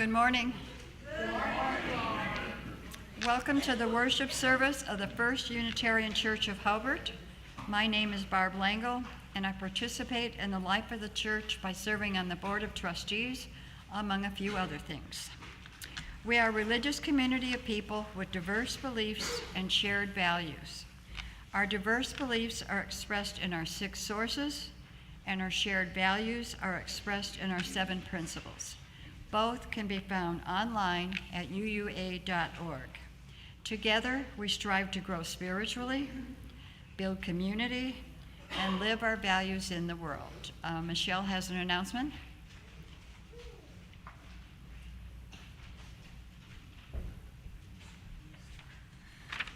Good morning. Welcome to the worship service of the First Unitarian Church of Hobart. My name is Barb Weigel, and I participate in the life of the church by serving on the Board of Trustees, among a few other things. We are a religious community of people with diverse beliefs and shared values. Our diverse beliefs are expressed in our 6 sources, and our shared values are expressed in our 7 principles. Both can be found online at uua.org. Together, we strive to grow spiritually, build community, and live our values in the world. Michelle has an announcement.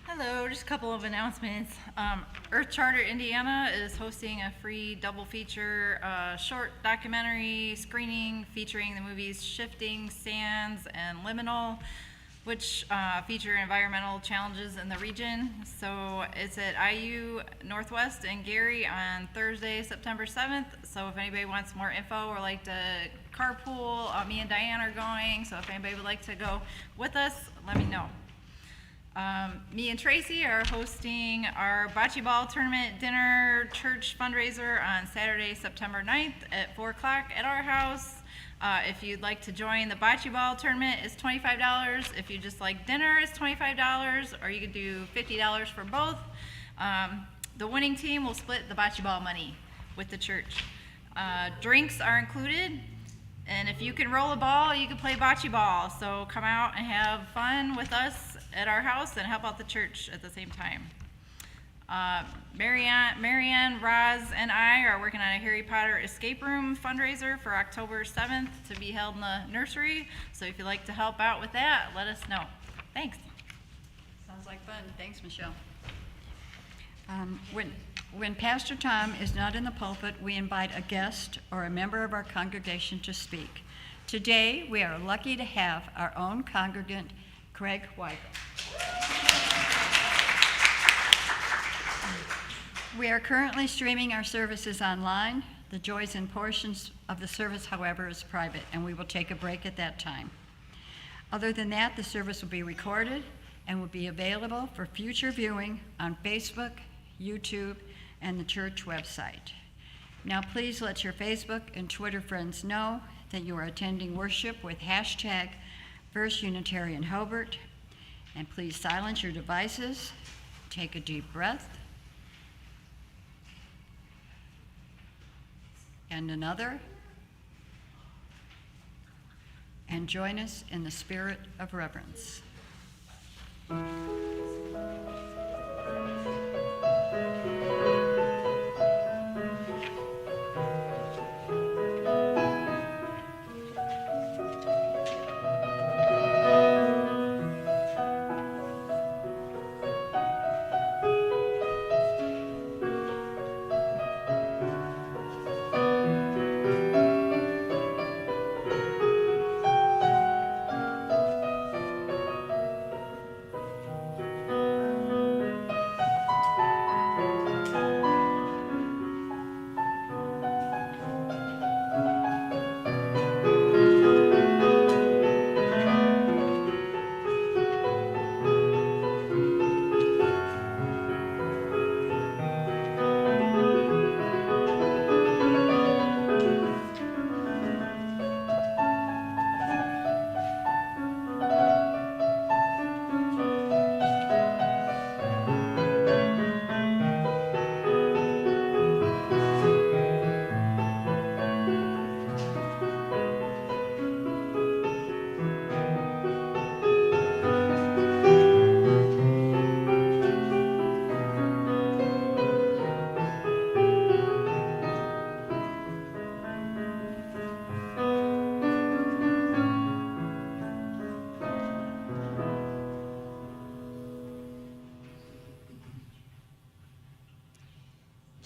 Hello, just a couple of announcements. Earth Charter Indiana is hosting a free double feature short documentary screening featuring the movies Shifting Sands and Liminal, which feature environmental challenges in the region. So it's at IU Northwest in Gary on Thursday, September 7th. So if anybody wants more info or like to carpool, me and Diane are going. So if anybody would like to go with us, let me know. Me and Tracy are hosting our bocce ball tournament dinner church fundraiser on Saturday, September 9th at 4 o'clock at our house. If you'd like to join the bocce ball tournament, it's $25. If you just like dinner, it's $25, or you could do $50 for both. The winning team will split the bocce ball money with the church. Drinks are included. And if you can roll a ball, you can play bocce ball. So come out and have fun with us at our house and help out the church at the same time. Marianne, Roz, and I are working on a Harry Potter escape room fundraiser for October 7th to be held in the nursery. So if you'd like to help out with that, let us know. Thanks. Sounds like fun. Thanks, Michelle. When Pastor Tom is not in the pulpit, we invite a guest or a member of our congregation to speak. Today, we are lucky to have our own congregant, Craig Weigel. We are currently streaming our services online. The joys and portions of the service, however, is private, and we will take a break at that time. Other than that, the service will be recorded and will be available for future viewing on Facebook, YouTube, and the church website. Now please let your Facebook and Twitter friends know that you are attending worship with hashtag First Unitarian Hobart. And please silence your devices, take a deep breath, and another, and join us in the spirit of reverence.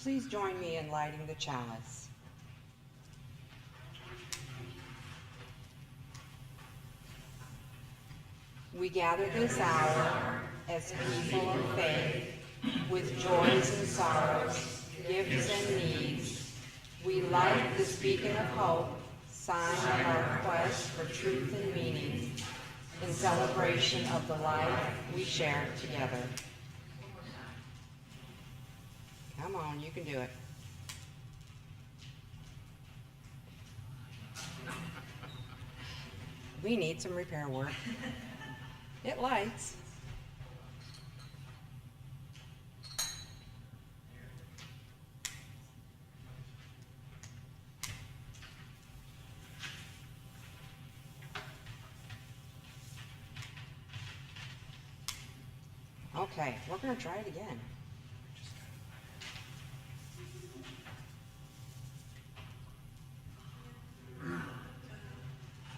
Please join me in lighting the chalice. We gather this hour as people of faith, with joys and sorrows, gifts and needs. We light this beacon of hope, sign of our quest for truth and meaning in celebration of the life we share together. Come on, you can do it. We need some repair work. It lights. Okay, we're going to try it again.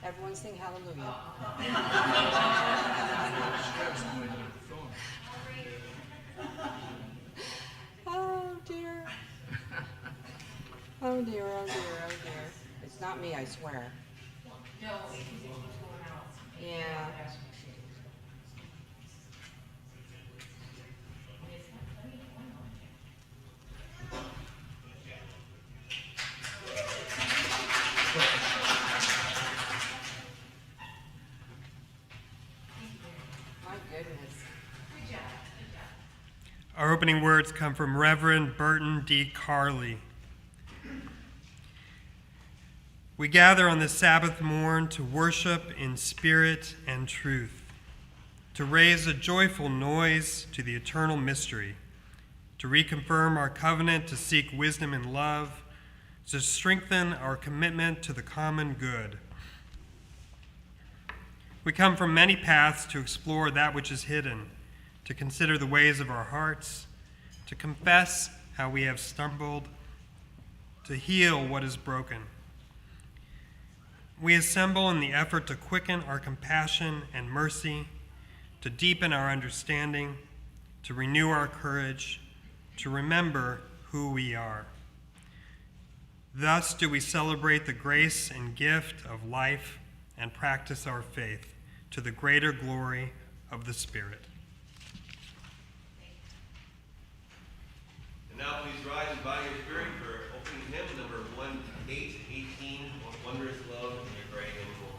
Everyone sing hallelujah. Oh dear. Oh dear, oh dear, oh dear. It's not me, I swear. No, it keeps going out. Yeah. Our opening words come from Reverend Burton D. Carley. We gather on this Sabbath morn to worship in spirit and truth, to raise a joyful noise to the eternal mystery, to reconfirm our covenant to seek wisdom and love, to strengthen our commitment to the common good. We come from many paths to explore that which is hidden, to consider the ways of our hearts, to confess how we have stumbled, to heal what is broken. We assemble in the effort to quicken our compassion and mercy, to deepen our understanding, to renew our courage, to remember who we are. Thus do we celebrate the grace and gift of life and practice our faith to the greater glory of the Spirit. And now please rise and bow your spirit for opening hymn number 1818, Wondrous Love in Your Great and Full.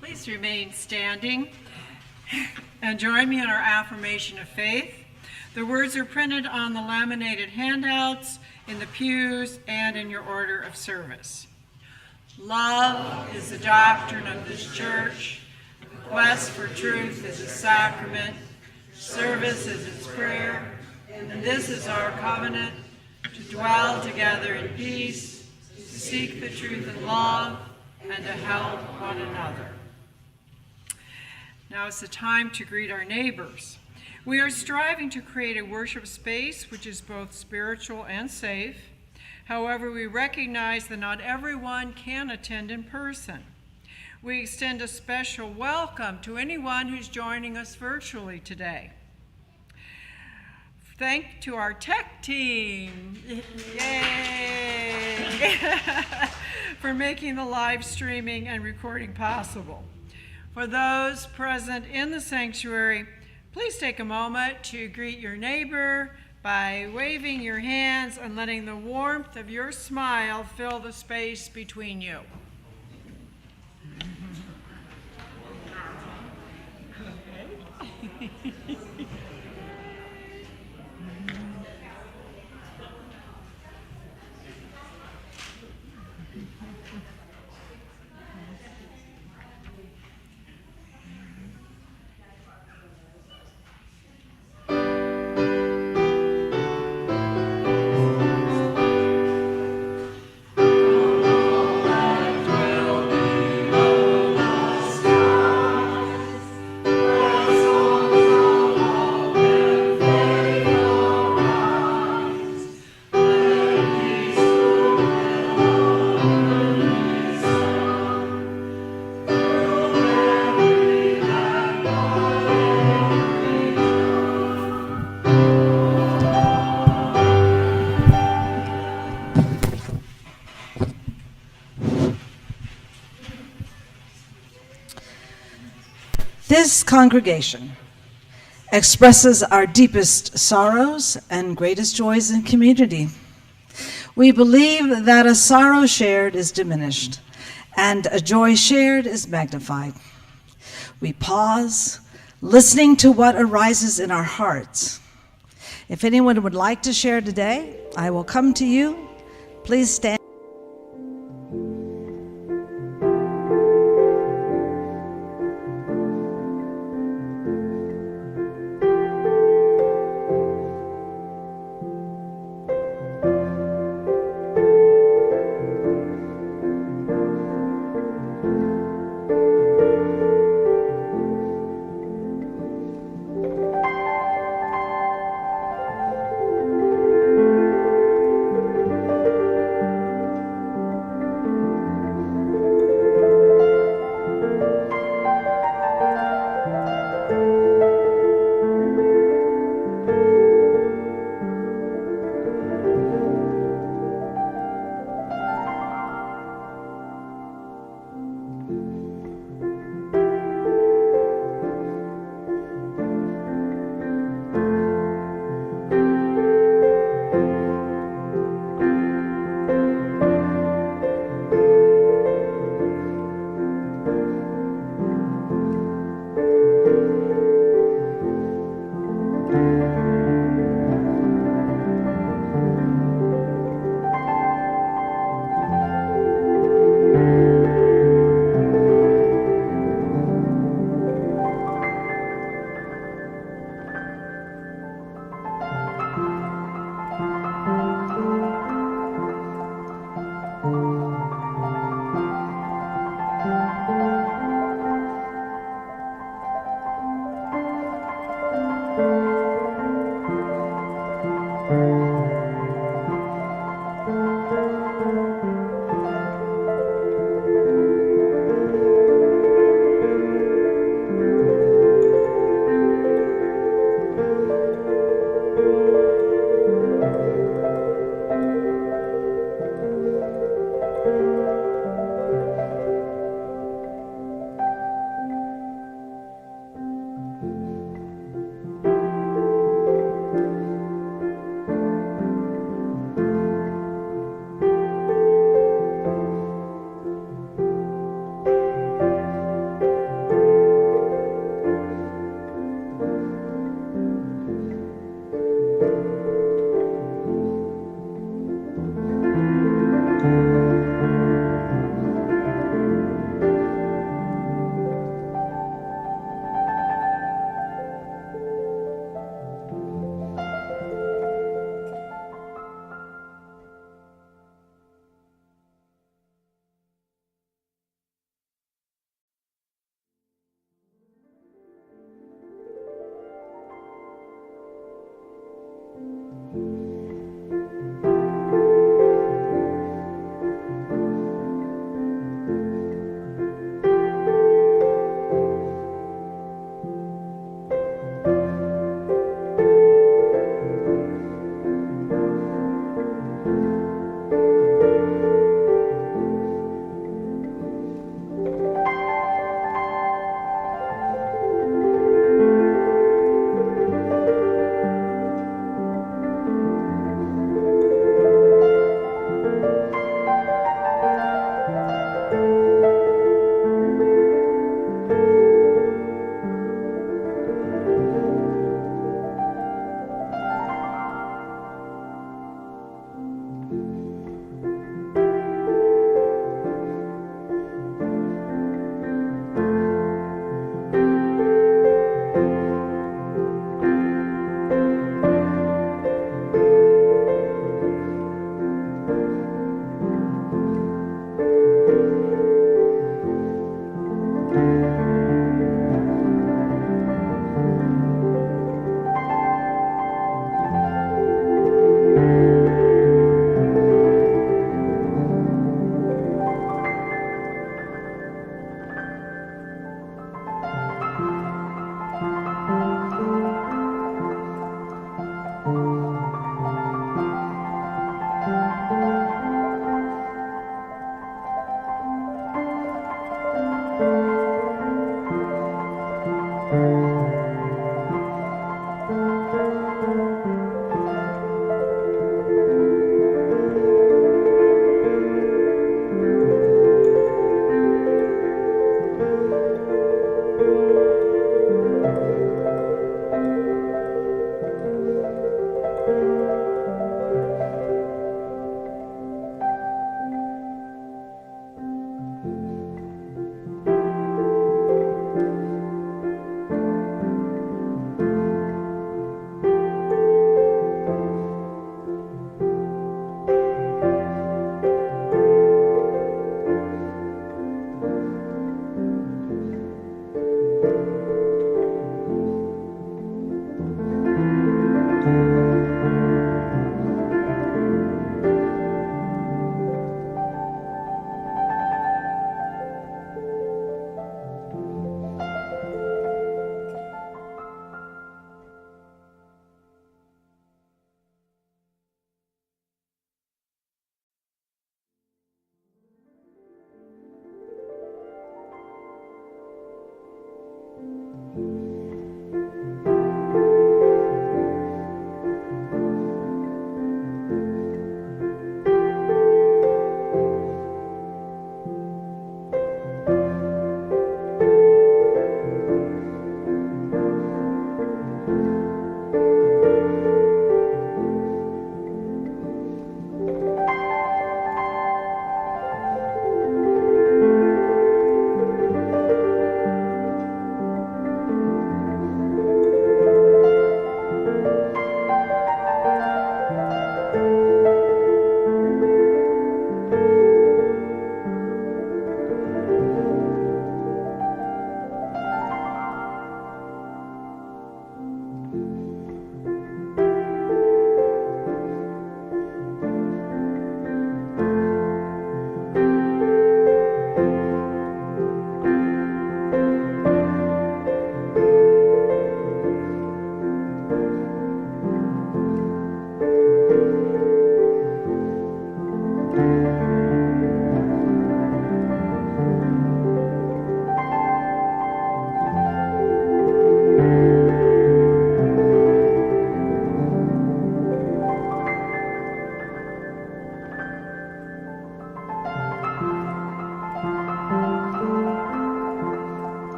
Please remain standing and join me in our affirmation of faith. The words are printed on the laminated handouts, in the pews, and in your order of service. Love is the doctrine of this church. The quest for truth is a sacrament. Service is its prayer. And this is our covenant, to dwell together in peace, to seek the truth in love, and to help one another. Now is the time to greet our neighbors. We are striving to create a worship space which is both spiritual and safe. However, we recognize that not everyone can attend in person. We extend a special welcome to anyone who's joining us virtually today. Thank to our tech team, yay, for making the live streaming and recording possible. For those present in the sanctuary, please take a moment to greet your neighbor by waving your hands and letting the warmth of your smile fill the space between you. This congregation expresses our deepest sorrows and greatest joys in community. We believe that a sorrow shared is diminished, and a joy shared is magnified. We pause, listening to what arises in our hearts. If anyone would like to share today, I will come to you. Please stand.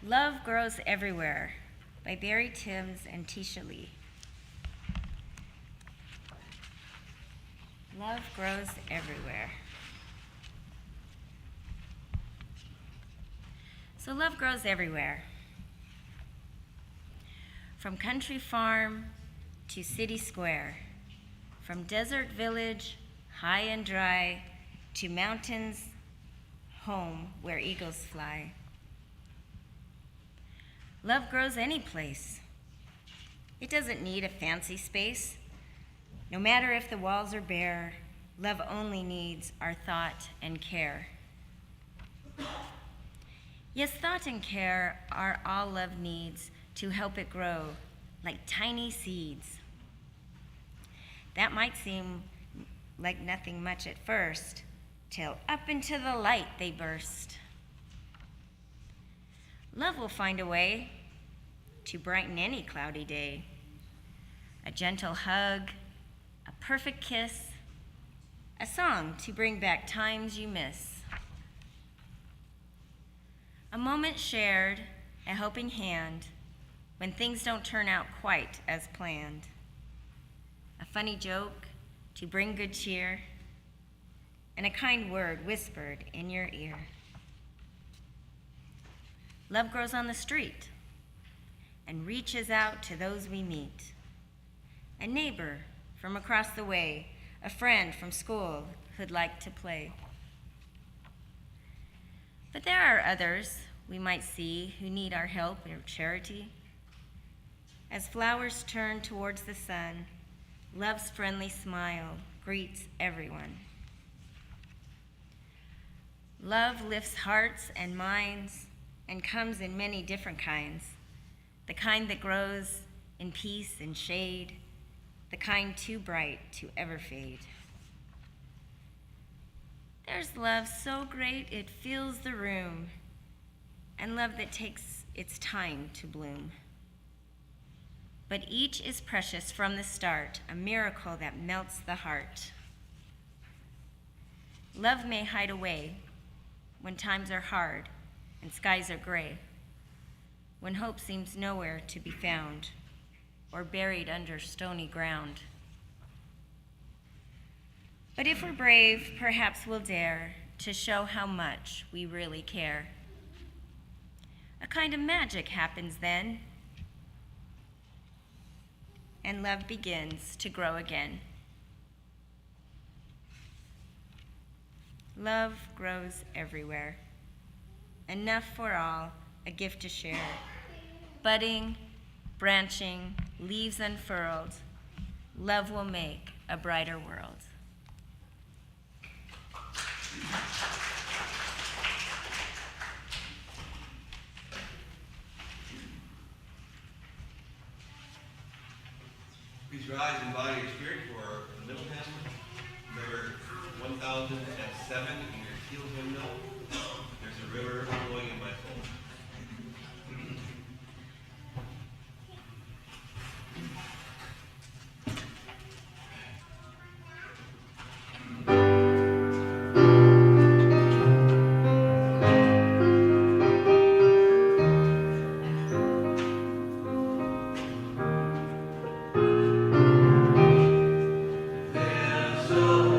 Love Grows Everywhere by Barry Timms and Tisha Lee. Love grows everywhere. So love grows everywhere. From country farm to city square, from desert village, high and dry, to mountains home where eagles fly. Love grows any place. It doesn't need a fancy space. No matter if the walls are bare, love only needs our thought and care. Yes, thought and care are all love needs to help it grow like tiny seeds. That might seem like nothing much at first, till up into the light they burst. Love will find a way to brighten any cloudy day. A gentle hug, a perfect kiss, a song to bring back times you miss. A moment shared, a helping hand, when things don't turn out quite as planned. A funny joke to bring good cheer, and a kind word whispered in your ear. Love grows on the street and reaches out to those we meet. A neighbor from across the way, a friend from school who'd like to play. But there are others we might see who need our help or charity. As flowers turn towards the sun, love's friendly smile greets everyone. Love lifts hearts and minds and comes in many different kinds. The kind that grows in peace and shade, the kind too bright to ever fade. There's love so great it fills the room, and love that takes its time to bloom. But each is precious from the start, a miracle that melts the heart. Love may hide away when times are hard and skies are gray, when hope seems nowhere to be found, or buried under stony ground. But if we're brave, perhaps we'll dare to show how much we really care. A kind of magic happens then, and love begins to grow again. Love grows everywhere, enough for all, a gift to share. Budding, branching, leaves unfurled, love will make a brighter world. Please rise in body and spirit for the middle hymn, number 1007 in your Teal hymnal. There's a river flowing in my soul. Soul.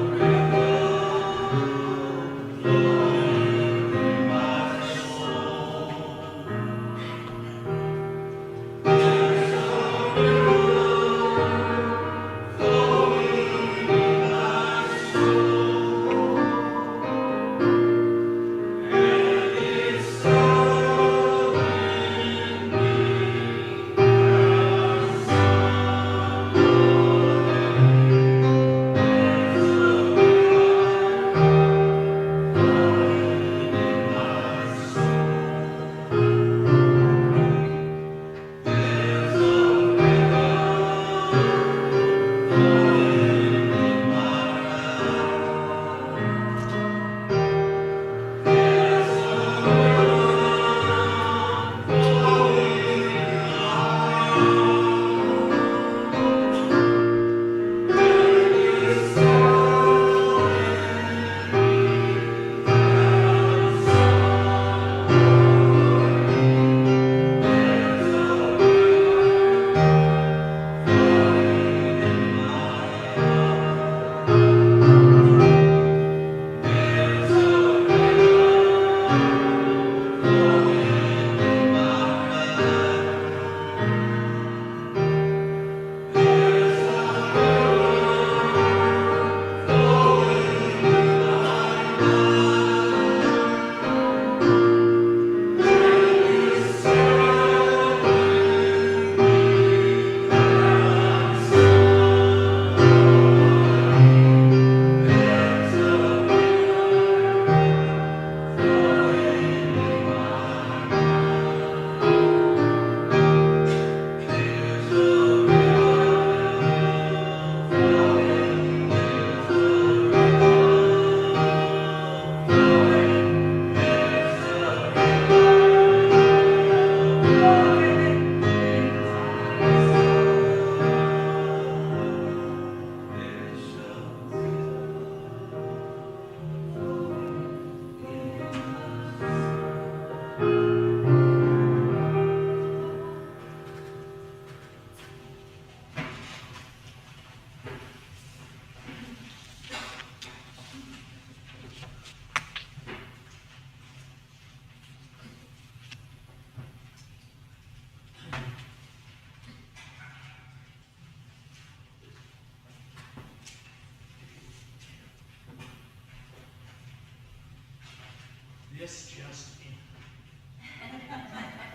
This just in.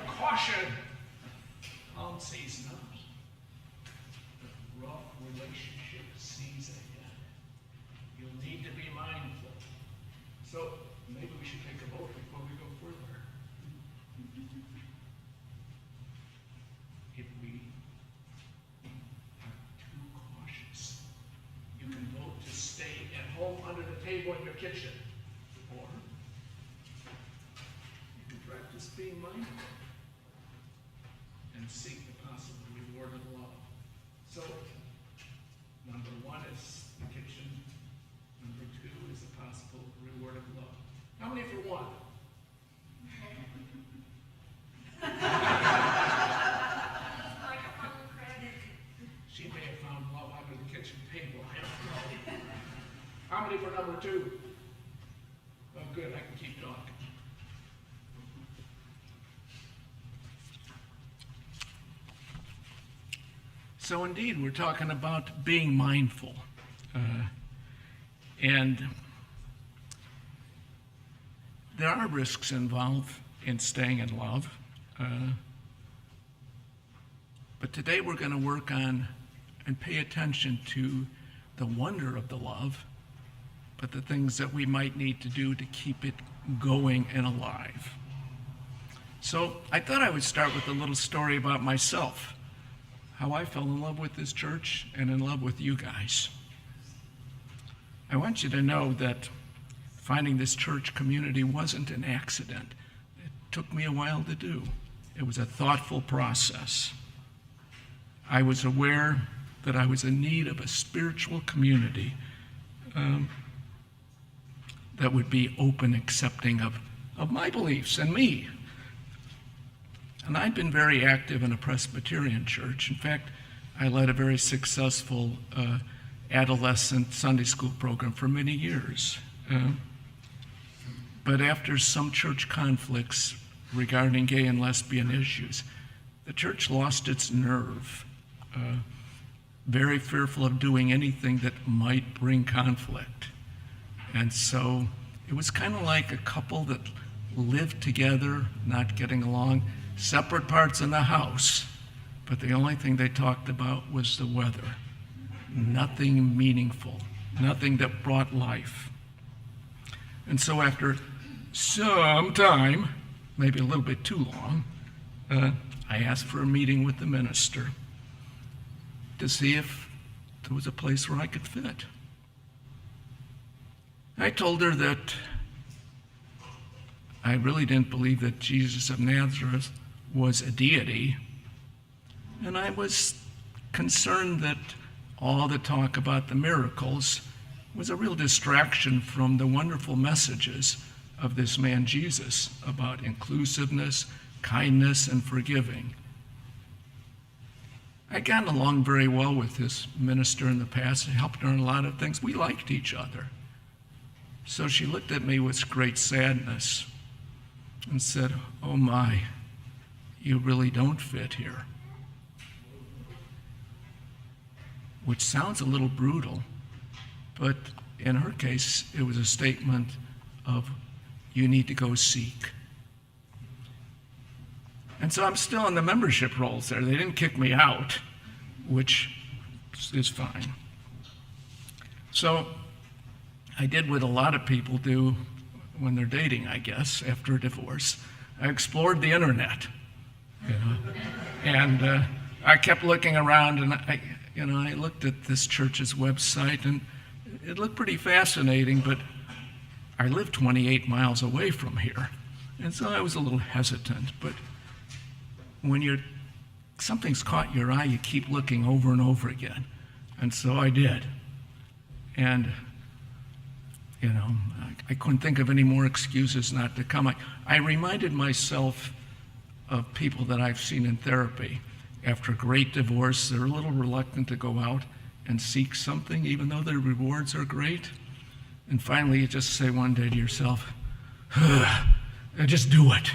Caution! Pound says not. The rough relationship sees ahead. You'll need to be mindful. So maybe we should take a vote before we go further. If we are too cautious, you can vote to stay at home under the table in your kitchen. Or you can practice being mindful and seek the possible reward of love. So, number one is the kitchen. Number two is the possible reward of love. How many for one? She may have found love under the kitchen table. I don't know. How many for number two? Oh, good. I can keep talking. So indeed, we're talking about being mindful. And there are risks involved in staying in love. But today we're going to work on and pay attention to the wonder of the love, but the things that we might need to do to keep it going and alive. So I thought I would start with a little story about myself, how I fell in love with this church and in love with you guys. I want you to know that finding this church community wasn't an accident. It took me a while to do. It was a thoughtful process. I was aware that I was in need of a spiritual community that would be open, accepting of my beliefs and me. And I'd been very active in a Presbyterian church. In fact, I led a very successful adolescent Sunday school program for many years. But after some church conflicts regarding gay and lesbian issues, the church lost its nerve, very fearful of doing anything that might bring conflict. And so it was kind of like a couple that lived together, not getting along, separate parts in the house, but the only thing they talked about was the weather. Nothing meaningful, nothing that brought life. And so after some time, maybe a little bit too long, I asked for a meeting with the minister to see if there was a place where I could fit. I told her that I really didn't believe that Jesus of Nazareth was a deity, and I was concerned that all the talk about the miracles was a real distraction from the wonderful messages of this man Jesus about inclusiveness, kindness, and forgiving. I'd gotten along very well with this minister in the past. I helped her in a lot of things. We liked each other. So she looked at me with great sadness and said, "Oh my, you really don't fit here." Which sounds a little brutal, but in her case, it was a statement of, you need to go seek. And so I'm still in the membership rolls there. They didn't kick me out, which is fine. So I did what a lot of people do when they're dating, I guess, after a divorce. I explored the internet, and I kept looking around, and I looked at this church's website, and it looked pretty fascinating, but I live 28 miles away from here, and so I was a little hesitant. But when something's caught your eye, you keep looking over and over again, and so I did. And I couldn't think of any more excuses not to come. I reminded myself of people that I've seen in therapy. After a great divorce, they're a little reluctant to go out and seek something, even though their rewards are great. And finally, you just say one day to yourself, just do it.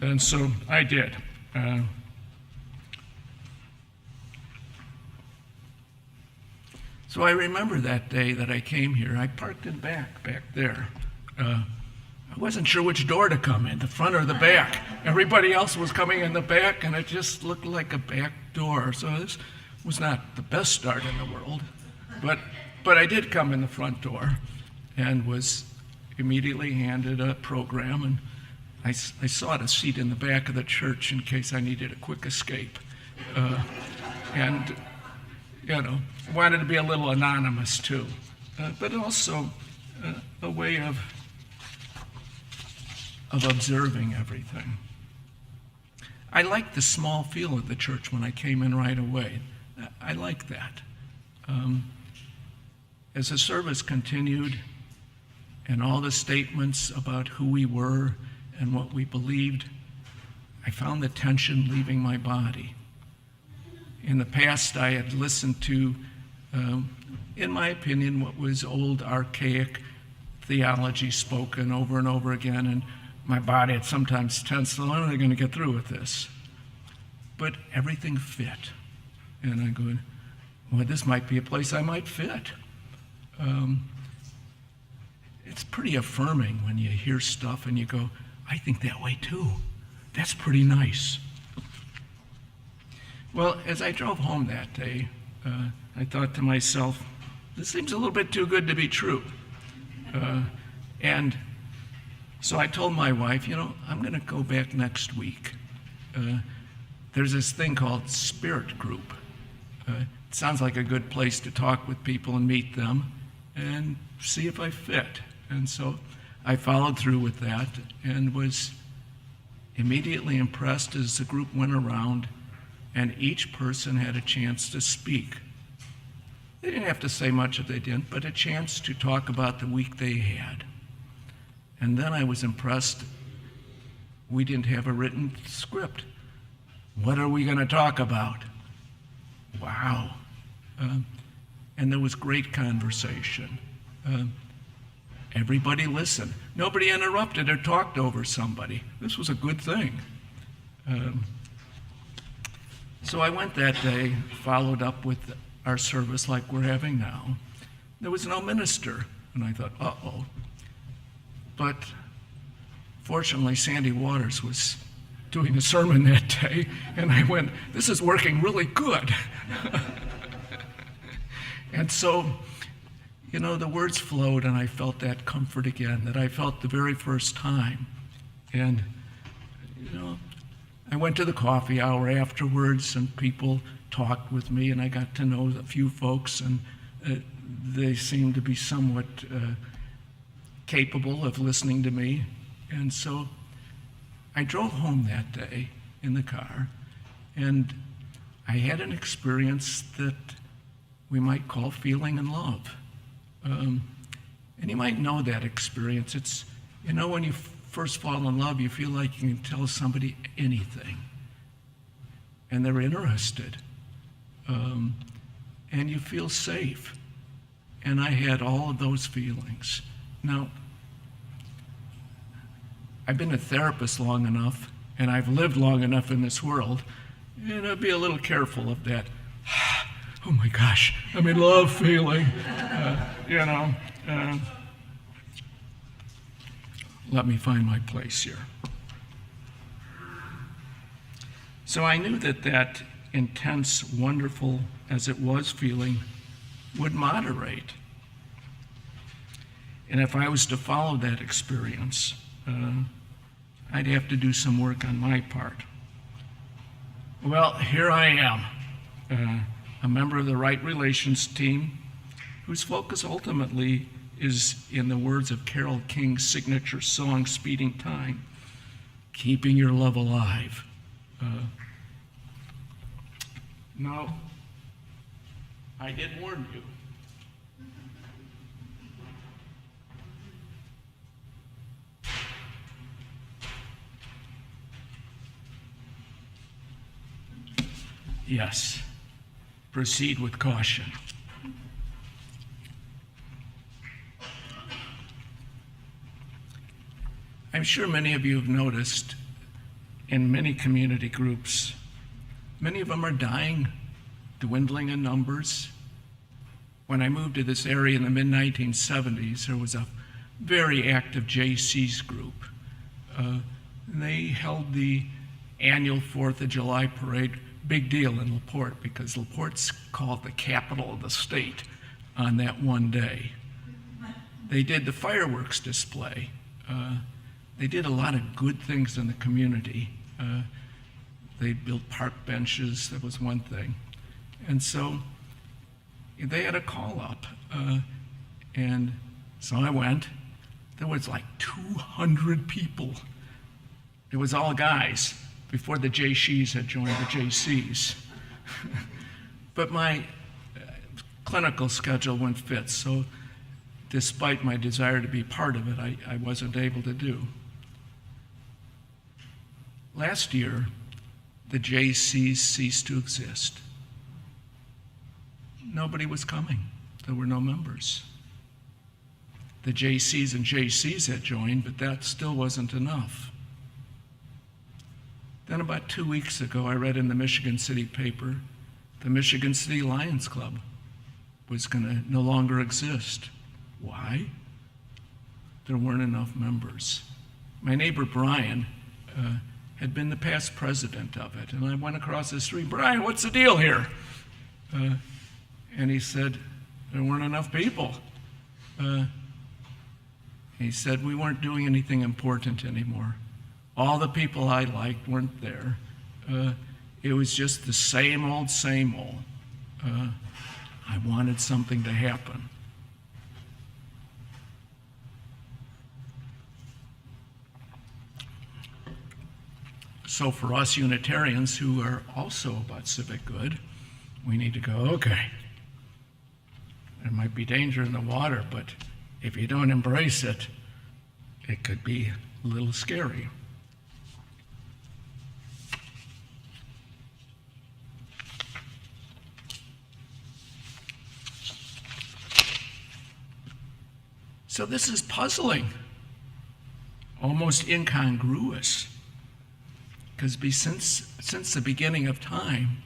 And so I did. So I remember that day that I came here. I parked in back there. I wasn't sure which door to come in, the front or the back. Everybody else was coming in the back, and it just looked like a back door. So this was not the best start in the world. But I did come in the front door and was immediately handed a program, and I sought a seat in the back of the church in case I needed a quick escape. And, wanted to be a little anonymous too, but also a way of observing everything. I liked the small feel of the church when I came in right away. I like that. As the service continued and all the statements about who we were and what we believed, I found the tension leaving my body. In the past, I had listened to, in my opinion, what was old, archaic theology spoken over and over again, and my body had sometimes tensed. When are they going to get through with this? But everything fit. And I'm going, well, this might be a place I might fit. It's pretty affirming when you hear stuff and you go, I think that way too. That's pretty nice. Well, as I drove home that day, I thought to myself, this seems a little bit too good to be true. And so I told my wife, I'm going to go back next week. There's this thing called Spirit Group. It sounds like a good place to talk with people and meet them and see if I fit. And so I followed through with that and was immediately impressed as the group went around and each person had a chance to speak. They didn't have to say much if they didn't, but a chance to talk about the week they had. And then I was impressed. We didn't have a written script. What are we going to talk about? Wow. And there was great conversation. Everybody listened. Nobody interrupted or talked over somebody. This was a good thing. So I went that day, followed up with our service like we're having now. There was no minister, and I thought, uh-oh. But fortunately, Sandy Waters was doing a sermon that day, and I went, this is working really good. And so, the words flowed, and I felt that comfort again that I felt the very first time. And, I went to the coffee hour afterwards, and people talked with me, and I got to know a few folks, and they seemed to be somewhat capable of listening to me. And so I drove home that day in the car, and I had an experience that we might call feeling in love. And you might know that experience. It's, when you first fall in love, you feel like you can tell somebody anything, and they're interested, and you feel safe. And I had all of those feelings. Now, I've been a therapist long enough, and I've lived long enough in this world, and I'd be a little careful of that. Oh my gosh, I'm in love feeling, Let me find my place here. So I knew that intense, wonderful as it was feeling would moderate. And if I was to follow that experience, I'd have to do some work on my part. Well, here I am, a member of the Right Relations team, whose focus ultimately is, in the words of Carole King's signature song, Speeding Time, keeping your love alive. Now, I did warn you. Yes, proceed with caution. I'm sure many of you have noticed in many community groups, many of them are dying, dwindling in numbers. When I moved to this area in the mid-1970s, there was a very active JC's group. They held the annual 4th of July parade, big deal in LaPorte, because LaPorte's called the capital of the state on that one day. They did the fireworks display. They did a lot of good things in the community. They built park benches, that was one thing. And so they had a call up. And so I went. There was like 200 people. It was all guys before the JCs had joined the JCs. But my clinical schedule wouldn't fit, so despite my desire to be part of it, I wasn't able to do. Last year, the JCs ceased to exist. Nobody was coming. There were no members. The JCs and JCs had joined, but that still wasn't enough. Then about 2 weeks ago, I read in the Michigan City paper, the Michigan City Lions Club was going to no longer exist. Why? There weren't enough members. My neighbor Brian had been the past president of it, and I went across the street, Brian, what's the deal here? And he said, there weren't enough people. He said, we weren't doing anything important anymore. All the people I liked weren't there. It was just the same old, same old. I wanted something to happen. So for us Unitarians who are also about civic good, we need to go, okay, there might be danger in the water, but if you don't embrace it, it could be a little scary. So this is puzzling, almost incongruous, because since the beginning of time,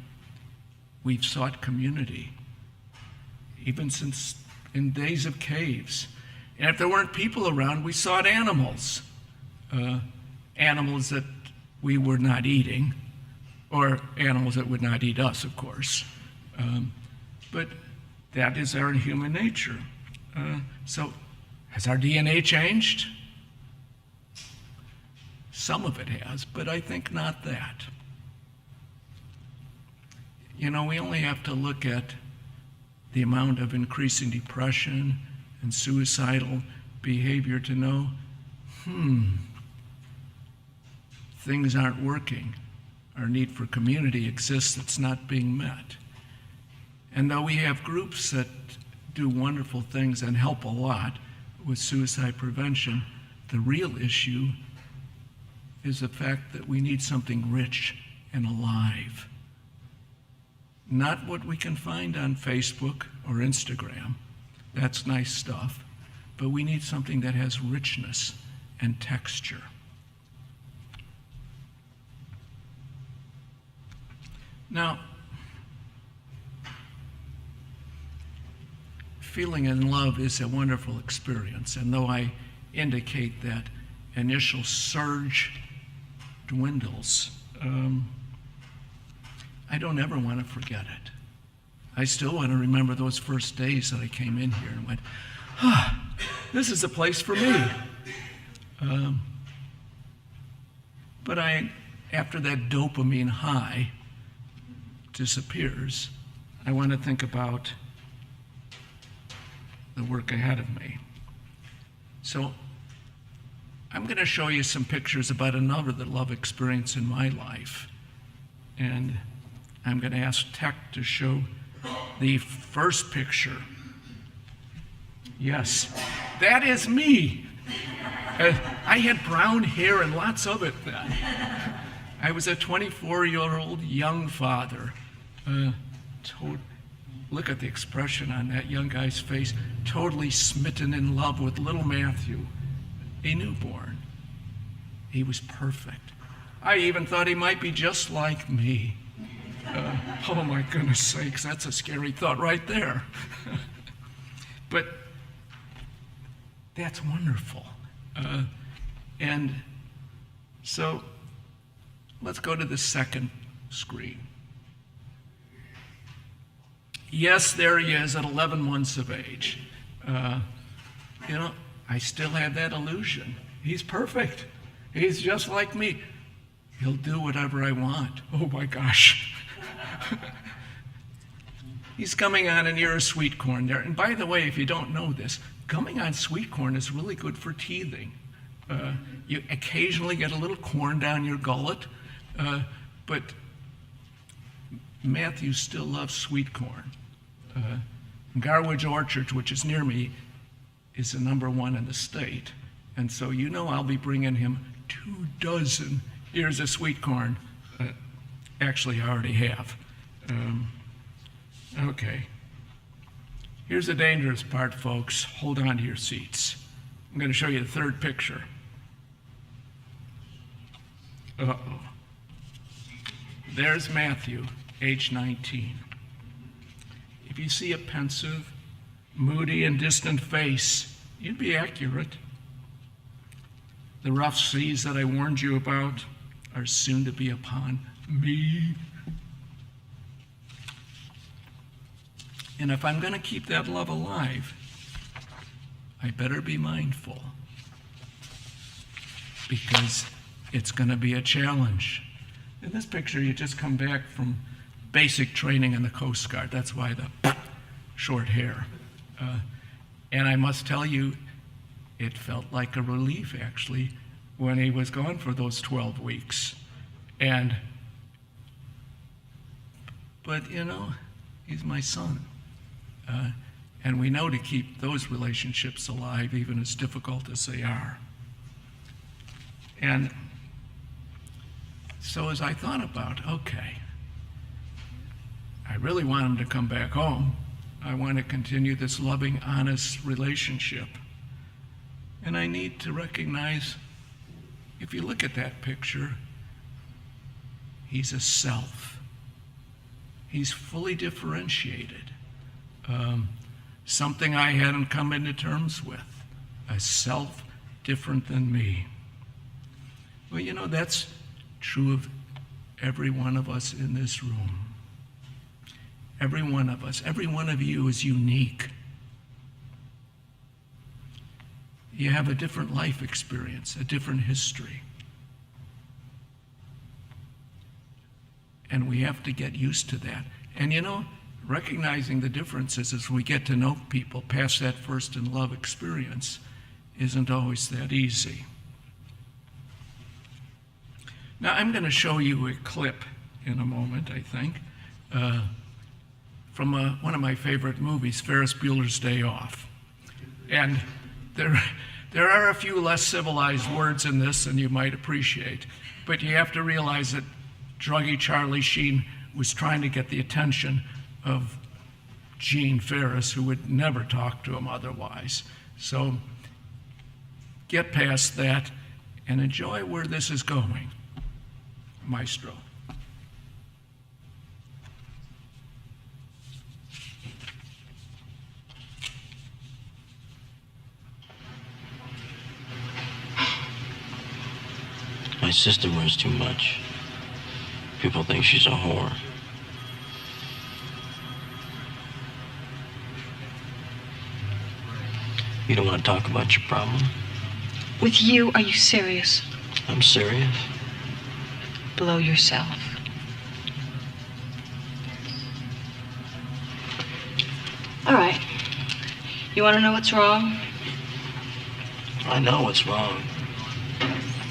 we've sought community, even since in days of caves. And if there weren't people around, we sought animals, animals that we were not eating, or animals that would not eat us, of course. But that is our human nature. So has our DNA changed? Some of it has, but I think not that. You know, we only have to look at the amount of increasing depression and suicidal behavior to know, things aren't working. Our need for community exists that's not being met. And though we have groups that do wonderful things and help a lot with suicide prevention, the real issue is the fact that we need something rich and alive. Not what we can find on Facebook or Instagram. That's nice stuff. But we need something that has richness and texture. Now, feeling in love is a wonderful experience, and though I indicate that initial surge dwindles, I don't ever want to forget it. I still want to remember those first days that I came in here and went, this is a place for me. But after that dopamine high disappears, I want to think about the work ahead of me. So I'm going to show you some pictures about another love experience in my life. And I'm going to ask Tech to show the first picture. Yes, that is me. I had brown hair and lots of it then. I was a 24-year-old young father. Look at the expression on that young guy's face, totally smitten in love with little Matthew, a newborn. He was perfect. I even thought he might be just like me. Oh my goodness sakes, that's a scary thought right there. But That's wonderful. And so let's go to the second screen. Yes, there he is at 11 months of age. I still have that illusion. He's perfect. He's just like me. He'll do whatever I want. Oh my gosh. He's coming on an ear of sweet corn there. And by the way, if you don't know this, coming on sweet corn is really good for teething. You occasionally get a little corn down your gullet, but Matthew still loves sweet corn. Garwood Orchard, which is near me, is the #1 in the state. And so I'll be bringing him 24 ears of sweet corn. Actually, I already have. Okay. Here's the dangerous part, folks. Hold on to your seats. I'm going to show you the third picture. Uh-oh. There's Matthew, age 19. If you see a pensive, moody, and distant face, you'd be accurate. The rough seas that I warned you about are soon to be upon me. And if I'm going to keep that love alive, I better be mindful, because it's going to be a challenge. In this picture, you just come back from basic training in the Coast Guard. That's why the short hair. And I must tell you, it felt like a relief, actually, when he was gone for those 12 weeks. But he's my son. And we know to keep those relationships alive, even as difficult as they are. And so as I thought about, okay, I really want him to come back home. I want to continue this loving, honest relationship. And I need to recognize, if you look at that picture, he's a self. He's fully differentiated. Something I hadn't come into terms with, a self different than me. Well, that's true of every one of us in this room. Every one of us, every one of you is unique. You have a different life experience, a different history. And we have to get used to that. And recognizing the differences as we get to know people past that first in love experience isn't always that easy. Now, I'm going to show you a clip in a moment, I think, from one of my favorite movies, Ferris Bueller's Day Off. And there are a few less civilized words in this than you might appreciate, but you have to realize that druggy Charlie Sheen was trying to get the attention of Gene Ferris, who would never talk to him otherwise. So get past that and enjoy where this is going. Maestro. My sister wears too much. People think she's a whore. You don't want to talk about your problem? With you, are you serious? I'm serious. Blow yourself. All right. You want to know what's wrong? I know what's wrong.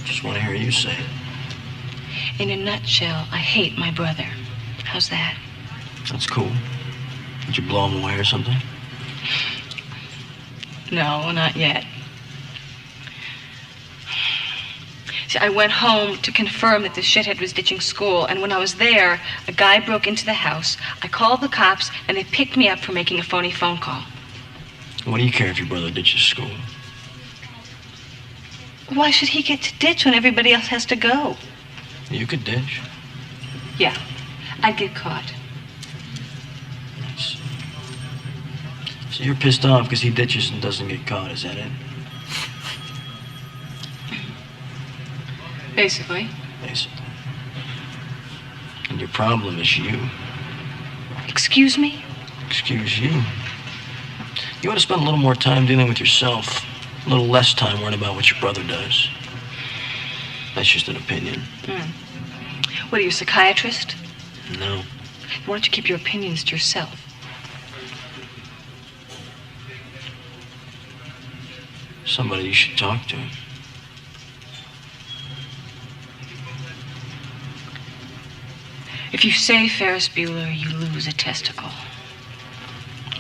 Just want to hear you say it. In a nutshell, I hate my brother. How's that? That's cool. Did you blow him away or something? No, not yet. See, I went home to confirm that the shithead was ditching school, and when I was there, a guy broke into the house. I called the cops, and they picked me up for making a phony phone call. What do you care if your brother ditches school? Why should he get to ditch when everybody else has to go? You could ditch. Yeah, I'd get caught. Nice. So you're pissed off because he ditches and doesn't get caught, is that it? Basically. Basically. And your problem is you. Excuse me? Excuse you. You ought to spend a little more time dealing with yourself, a little less time worrying about what your brother does. That's just an opinion. What are you, a psychiatrist? No. Why don't you keep your opinions to yourself? Somebody you should talk to. If you say Ferris Bueller, you lose a testicle.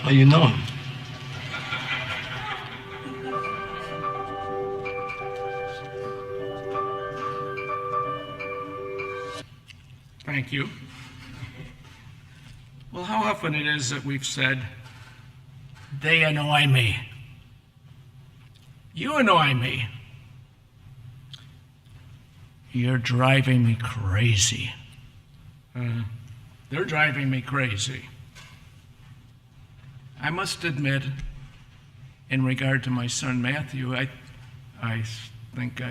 Oh, you know him. Thank you. Well, how often it is that we've said, they annoy me. You annoy me. You're driving me crazy. They're driving me crazy. I must admit, in regard to my son Matthew, I think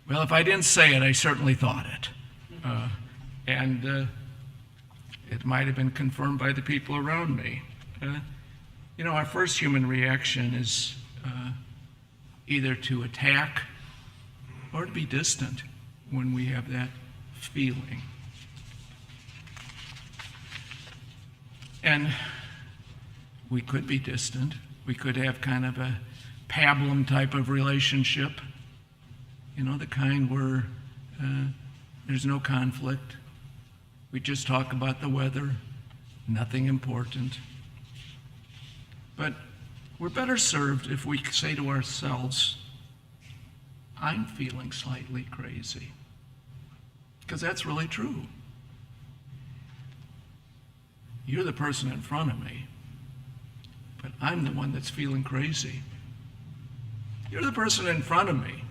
well, if I didn't say it, I certainly thought it. And it might have been confirmed by the people around me. You know, our first human reaction is either to attack or to be distant when we have that feeling. And we could be distant. We could have kind of a pablum type of relationship, you know, the kind where there's no conflict. We just talk about the weather, nothing important. But we're better served if we say to ourselves, I'm feeling slightly crazy. Because that's really true. You're the person in front of me, but I'm the one that's feeling crazy. You're the person in front of me,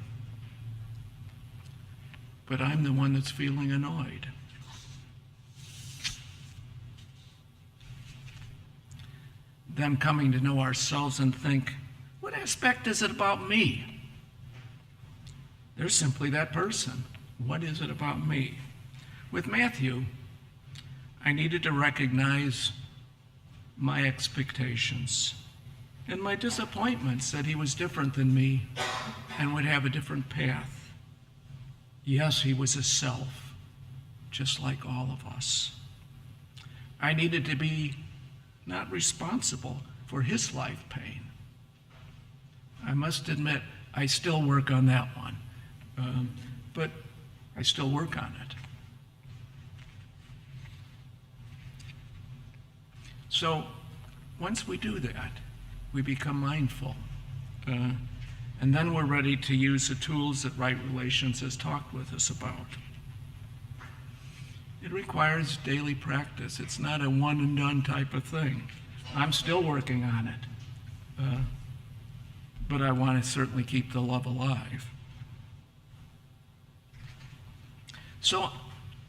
but I'm the one that's feeling annoyed. Then coming to know ourselves and think, what aspect is it about me? They're simply that person. What is it about me? With Matthew, I needed to recognize my expectations and my disappointments that he was different than me and would have a different path. Yes, he was a self, just like all of us. I needed to be not responsible for his life pain. I must admit, I still work on that one, but I still work on it. So once we do that, we become mindful, and then we're ready to use the tools that Right Relations has talked with us about. It requires daily practice. It's not a one and done type of thing. I'm still working on it, but I want to certainly keep the love alive. So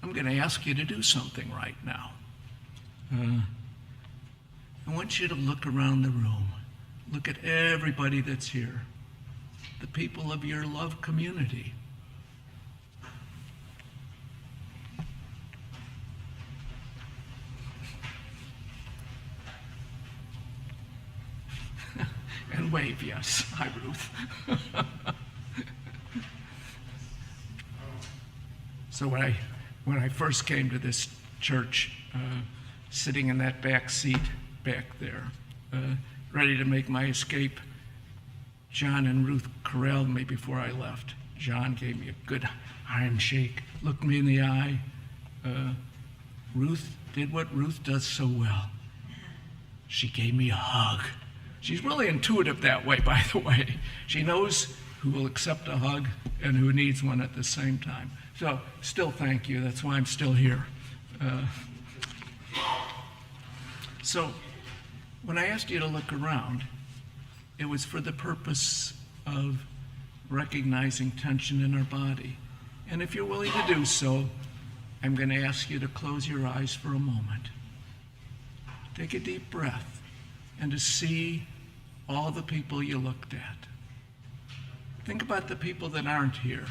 I'm going to ask you to do something right now. I want you to look around the room. Look at everybody that's here, the people of your love community. And wave, yes. Hi, Ruth. So when I first came to this church, sitting in that back seat back there, ready to make my escape, John and Ruth corralled me before I left. John gave me a good arm shake, looked me in the eye. Ruth did what Ruth does so well. She gave me a hug. She's really intuitive that way, by the way. She knows who will accept a hug and who needs one at the same time. So, still thank you. That's why I'm still here. So, when I asked you to look around, it was for the purpose of recognizing tension in our body. And if you're willing to do so, I'm going to ask you to close your eyes for a moment. Take a deep breath and to see all the people you looked at. Think about the people that aren't here.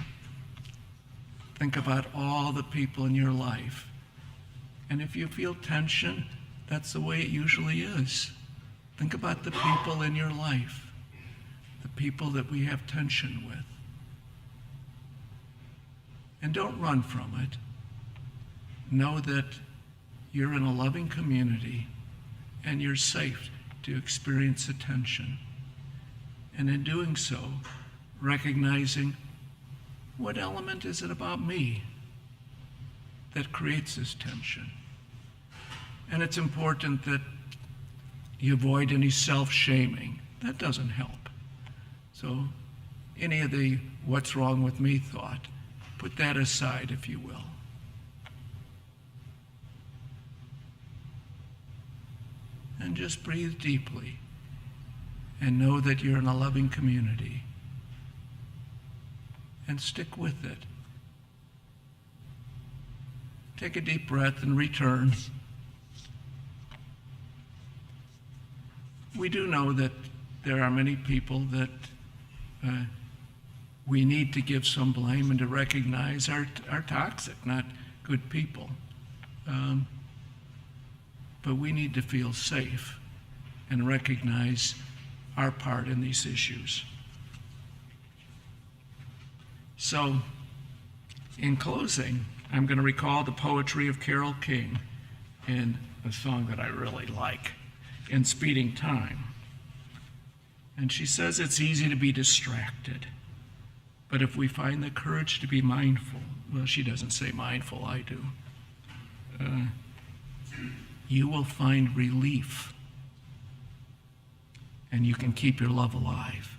think about all the people in your life. And if you feel tension, that's the way it usually is. Think about the people in your life, the people that we have tension with. And don't run from it. Know that you're in a loving community and you're safe to experience the tension. And in doing so, recognizing what element is it about me that creates this tension. And it's important that you avoid any self-shaming. That doesn't help. So any of the what's wrong with me thought, put that aside, if you will. And just breathe deeply and know that you're in a loving community. And stick with it. Take a deep breath and return. We do know that there are many people that we need to give some blame and to recognize are toxic, not good people. But we need to feel safe and recognize our part in these issues. So, in closing, I'm going to recall the poetry of Carole King in a song that I really like, In Speeding Time. And she says it's easy to be distracted, but if we find the courage to be mindful, well, she doesn't say mindful, I do, you will find relief, and you can keep your love alive.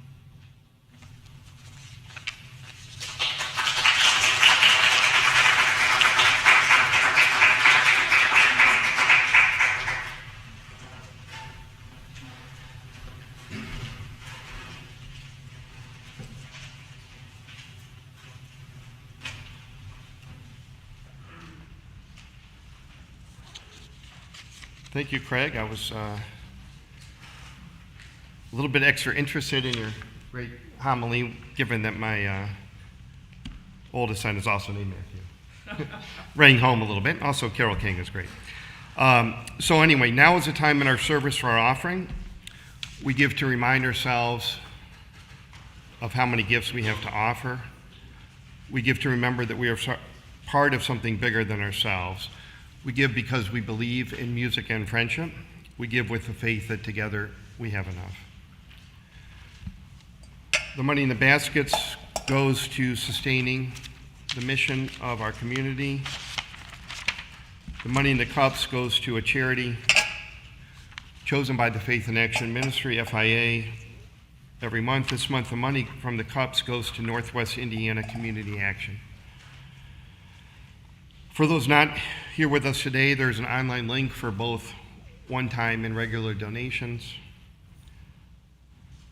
Thank you, Craig. I was a little bit extra interested in your great homily, given that my oldest son is also named Matthew. Rang home a little bit. Also, Carole King is great. So anyway, now is the time in our service for our offering. We give to remind ourselves of how many gifts we have to offer. We give to remember that we are part of something bigger than ourselves. We give because we believe in music and friendship. We give with the faith that together we have enough. The money in the baskets goes to sustaining the mission of our community. The money in the cups goes to a charity chosen by the Faith in Action Ministry, FIA, every month. This month, the money from the cups goes to Northwest Indiana Community Action. For those not here with us today, there's an online link for both one-time and regular donations.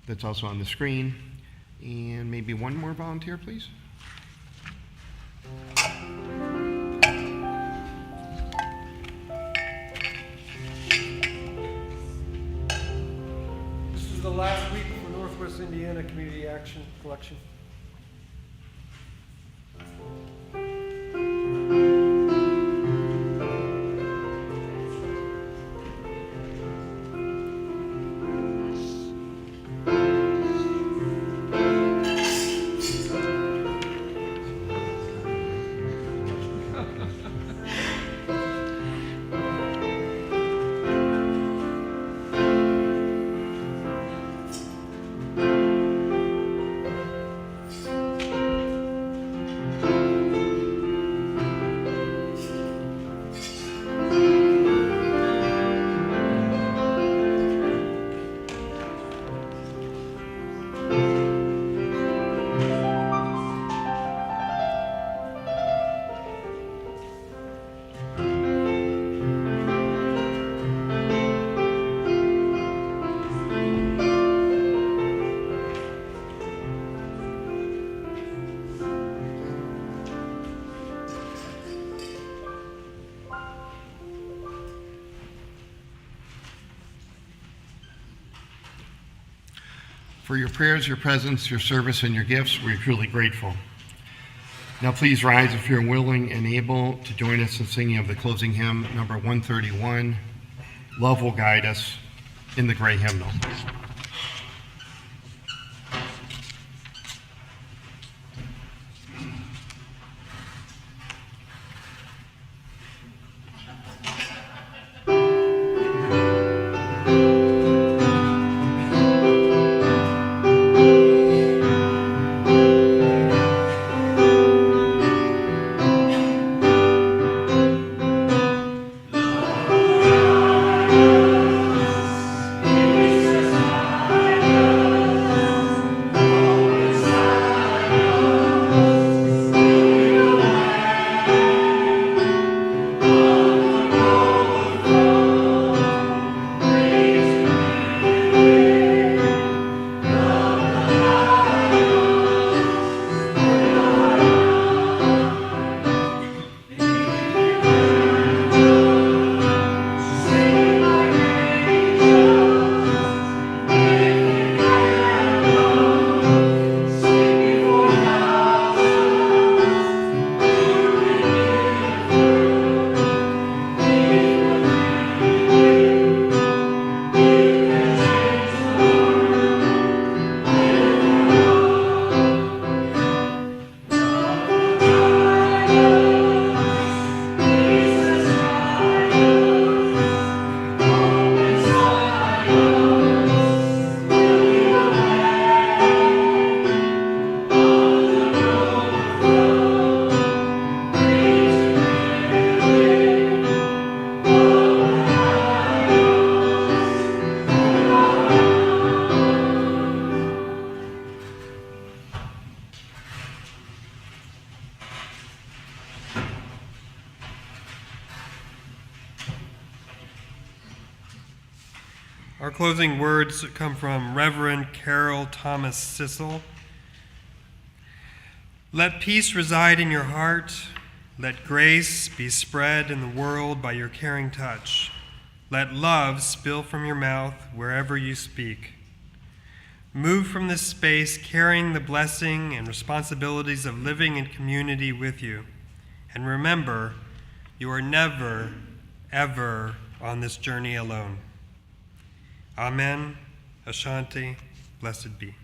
That's also on the screen. And maybe one more volunteer, please. This is the last week for Northwest Indiana Community Action Collection. For your prayers, your presence, your service, and your gifts, we're truly grateful. Now please rise if you're willing and able to join us in singing of the closing hymn, number 131, Love Will Guide Us, in the gray hymnal. Our closing words come from Reverend Carol Thomas Sissel. Let peace reside in your heart. Let grace be spread in the world by your caring touch. Let love spill from your mouth wherever you speak. Move from this space carrying the blessing and responsibilities of living in community with you. And remember, you are never, ever on this journey alone. Amen. Ashanti. Blessed be.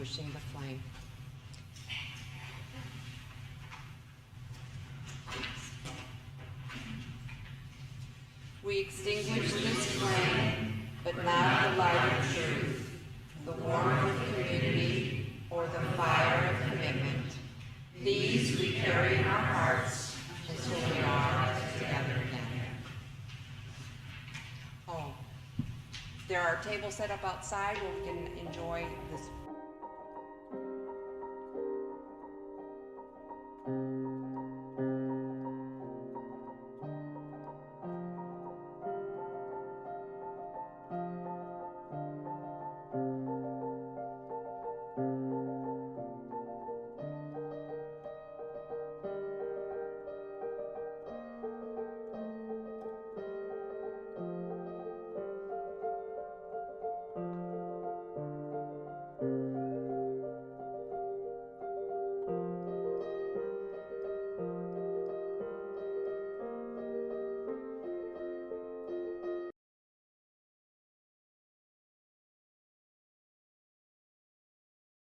extinguishing the flame. We extinguish this flame, but not the light of truth, the warmth of community, or the fire of commitment. These we carry in our hearts until we are together again. Oh, there are tables set up outside where we can enjoy this